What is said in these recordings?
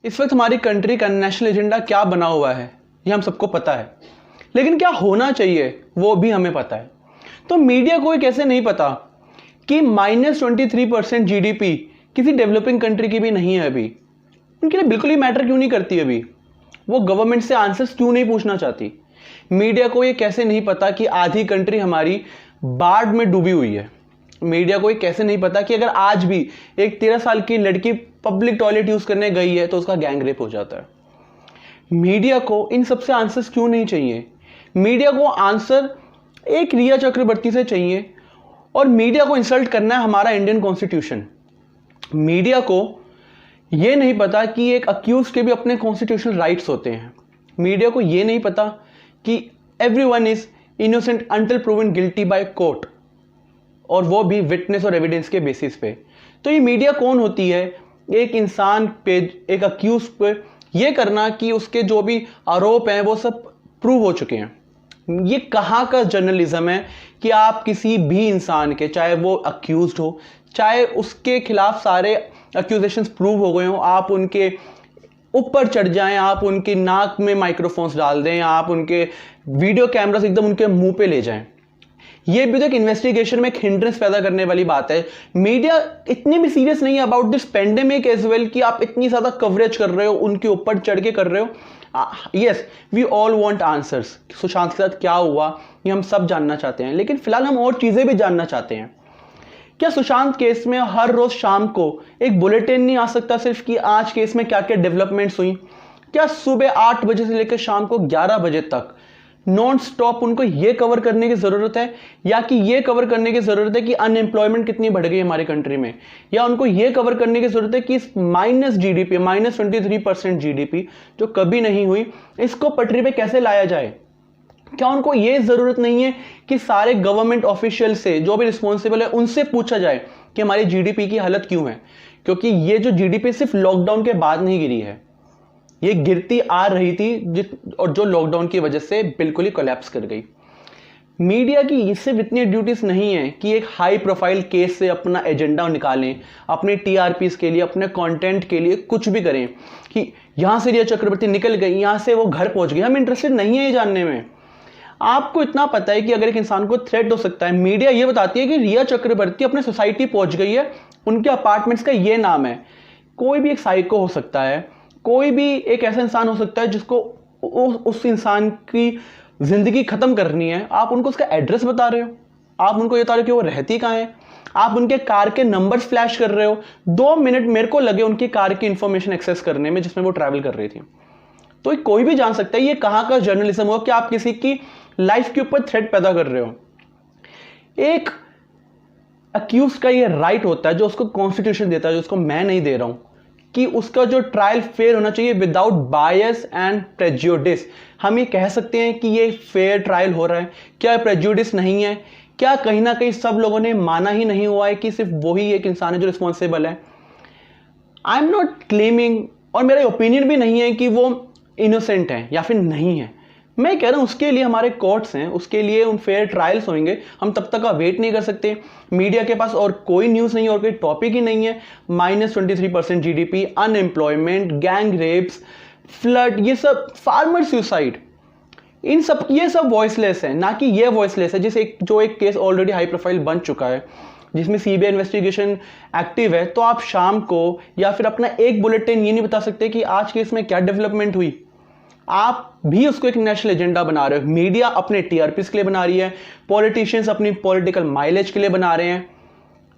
इस वक्त हमारी कंट्री का नेशनल एजेंडा क्या बना हुआ है ये हम सबको पता है, लेकिन क्या होना चाहिए वो भी हमें पता है। तो मीडिया को कैसे नहीं पता कि -23% जीडीपी किसी डेवलपिंग कंट्री की भी नहीं है अभी। उनके लिए बिल्कुल ही मैटर क्यों नहीं करती अभी, वो गवर्नमेंट से आंसर्स क्यों नहीं पूछना चाहती। मीडिया को ये कैसे नहीं पता कि आधी कंट्री हमारी बाढ़ में डूबी हुई है। मीडिया को ये कैसे नहीं पता कि अगर आज भी एक 13 साल की लड़की पब्लिक टॉयलेट यूज करने गई है तो उसका गैंग रेप हो जाता है। मीडिया को इन सब से आंसर्स क्यों नहीं चाहिए। मीडिया को आंसर एक रिया चक्रवर्ती से चाहिए, और मीडिया को इंसल्ट करना है हमारा इंडियन कॉन्स्टिट्यूशन। मीडिया को यह नहीं पता कि एक अक्यूज के भी अपने कॉन्स्टिट्यूशनल राइट्स होते हैं। मीडिया को यह नहीं पता कि everyone is innocent until proven guilty by court, और वो भी विटनेस और एविडेंस के बेसिस पे। तो ये मीडिया कौन होती है, एक इंसान पे, एक अक्यूज पे ये करना कि उसके जो भी आरोप हैं वो सब प्रूव हो चुके हैं। ये कहाँ का जर्नलिज्म है कि आप किसी भी इंसान के, चाहे वो अक्यूज्ड हो, चाहे उसके खिलाफ सारे अक्यूजेशंस प्रूव हो गए हो, आप उनके ऊपर चढ़ जाएं, आप उनकी नाक में माइक्रोफोन्स डाल दें, आप उनके वीडियो कैमरास एकदम उनके मुंह पे ले जाएं। ये भी तो एक इन्वेस्टिगेशन में एक हिंड्रेंस पैदा करने वाली बात है। मीडिया इतनी भी सीरियस नहीं है about this pandemic as well कि आप इतनी ज्यादा कवरेज कर रहे हो, उनके ऊपर चढ़ के कर रहे हो। Yes, we all want answers. Sushant के साथ क्या हुआ ये हम सब जानना चाहते हैं, लेकिन फिलहाल हम और चीजें भी जानना चाहते हैं। क्या सुशांत केस में हर रोज शाम को एक बुलेटिन नहीं आ सकता सिर्फ कि आज केस में क्या क्या डेवलपमेंट्स हुई? क्या सुबह 8 बजे से लेकर शाम को 11 बजे तक नॉन स्टॉप उनको ये कवर करने की जरूरत है, या कि ये कवर करने की जरूरत है कि अनएम्प्लॉयमेंट कितनी बढ़ गई हमारी कंट्री में, या उनको ये कवर करने की जरूरत है कि इस -23% जीडीपी जो कभी नहीं हुई इसको पटरी पे कैसे लाया जाए? क्या उनको ये जरूरत नहीं है कि सारे गवर्नमेंट ऑफिशियल से, जो भी रिस्पॉन्सिबल है, उनसे पूछा जाए कि हमारी जीडीपी की हालत क्यों है? क्योंकि ये जो जीडीपी सिर्फ लॉकडाउन के बाद नहीं गिरी है, ये गिरती आ रही थी, और जो लॉकडाउन की वजह से बिल्कुल ही कोलैप्स कर गई। मीडिया की सिर्फ इतनी ड्यूटीज नहीं है कि एक हाई प्रोफाइल केस से अपना एजेंडा निकालें, अपने टीआरपीस के लिए, अपने कंटेंट के लिए कुछ भी करें कि यहां से रिया चक्रवर्ती निकल गई, यहां से वो घर पहुंच गई। हम इंटरेस्टेड नहीं है ये जानने में। आपको इतना पता है कि अगर एक इंसान को थ्रेट हो सकता है, मीडिया ये बताती है कि रिया चक्रवर्ती अपने सोसाइटी पहुंच गई है, उनके अपार्टमेंट्स का ये नाम है। कोई भी एक साइको हो सकता है, कोई भी एक ऐसा इंसान हो सकता है जिसको उस इंसान की जिंदगी खत्म करनी है। आप उनको उसका एड्रेस बता रहे हो, आप उनको ये बता रहे हो कि वो रहती कहाँ है, आप उनके कार के नंबर्स फ्लैश कर रहे हो। 2 मिनट मेरे को लगे उनकी कार की इंफॉर्मेशन एक्सेस करने में जिसमें वो ट्रैवल कर रही थी। तो कोई भी जान सकता है ये कहाँ का जर्नलिज्म हो कि आप किसी की लाइफ के ऊपर थ्रेट पैदा कर रहे हो। एक अक्यूज का ये राइट होता है जो उसको कॉन्स्टिट्यूशन देता है, जो उसको मैं नहीं दे रहा हूं, कि उसका जो ट्रायल फेयर होना चाहिए विदाउट बायस एंड प्रेजुडिस। हम ये कह सकते हैं कि ये फेयर ट्रायल हो रहा है, क्या प्रेजुडिस नहीं है? क्या कहीं ना कहीं सब लोगों ने माना ही नहीं हुआ है कि सिर्फ वही एक इंसान है जो रिस्पॉन्सिबल है? आई एम नॉट क्लेमिंग, और मेरा ओपिनियन भी नहीं है कि वो इनोसेंट है या फिर नहीं है। मैं कह रहा हूं उसके लिए हमारे कोर्ट्स हैं, उसके लिए उन फेयर ट्रायल्स होंगे। हम तब तक का वेट नहीं कर सकते। मीडिया के पास और कोई न्यूज़ नहीं है और कोई टॉपिक ही नहीं है। -23% GDP, unemployment, gang rapes, flood, ये सब, फार्मर सुसाइड, इन सब, ये सब वॉइसलेस है, ना कि ये वॉइसलेस है जिसे जो एक केस ऑलरेडी हाई प्रोफाइल बन चुका है जिसमें सीबीआई इन्वेस्टिगेशन एक्टिव है। तो आप शाम को या फिर अपना एक बुलेटिन ये नहीं बता सकते कि आज केस में क्या डेवलपमेंट हुई। आप भी उसको एक नेशनल एजेंडा बना रहे हो। मीडिया अपने टीआरपीस के लिए बना रही है, पॉलिटिशियंस अपनी पॉलिटिकल माइलेज के लिए बना रहे हैं,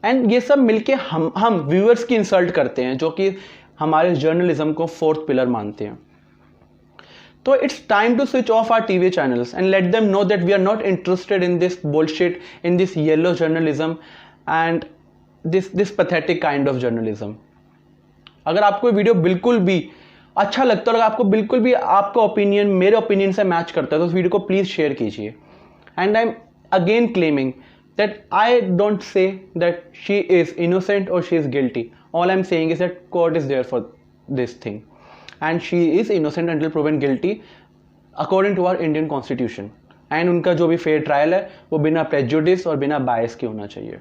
एंड ये सब मिलके हम व्यूअर्स की इंसल्ट करते हैं, जो कि हमारे जर्नलिज्म को 4th पिलर मानते हैं। तो it's time to switch off our TV channels and let them know that we are not interested in this bullshit, in this yellow journalism and this pathetic kind of journalism. अगर आपको video बिल्कुल भी अच्छा लगता है, अगर आपको बिल्कुल भी आपका ओपिनियन मेरे ओपिनियन से मैच करता है, तो उस वीडियो को प्लीज शेयर कीजिए। And I am again claiming that I don't say that she is innocent और she is guilty. All I am saying is that court is there for this thing and she is innocent until proven guilty according to our Indian constitution. And उनका जो भी fair trial है वो बिना prejudice और बिना बायस के होना चाहिए।